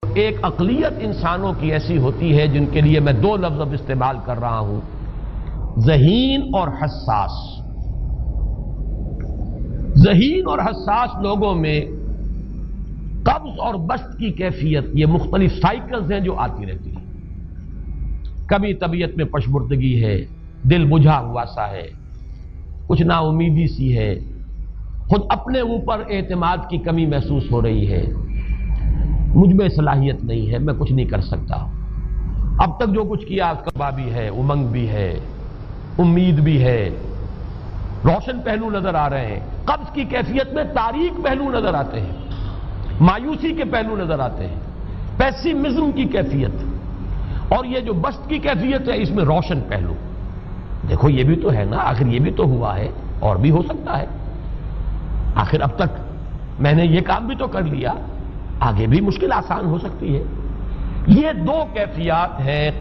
ایک اقلیت انسانوں کی ایسی ہوتی ہے جن کے لیے میں دو لفظ اب استعمال کر رہا ہوں، ذہین اور حساس۔ ذہین اور حساس لوگوں میں قبض اور بسط کی کیفیت، یہ مختلف سائیکلز ہیں جو آتی رہتی ہیں۔ کبھی طبیعت میں پشمردگی ہے، دل بجھا ہوا سا ہے، کچھ نا امیدی سی ہے، خود اپنے اوپر اعتماد کی کمی محسوس ہو رہی ہے، مجھ میں صلاحیت نہیں ہے، میں کچھ نہیں کر سکتا، اب تک جو کچھ کیا اس کا بھی ہے، امنگ بھی ہے، امید بھی ہے، روشن پہلو نظر آ رہے ہیں۔ قبض کی کیفیت میں تاریک پہلو نظر آتے ہیں، مایوسی کے پہلو نظر آتے ہیں، پیسیمزم کی کیفیت، اور یہ جو بسط کی کیفیت ہے اس میں روشن پہلو۔ دیکھو یہ بھی تو ہے نا، آخر یہ بھی تو ہوا ہے، اور بھی ہو سکتا ہے، آخر اب تک میں نے یہ کام بھی تو کر لیا، آگے بھی مشکل آسان ہو سکتی ہے۔ یہ دو کیفیات ہیں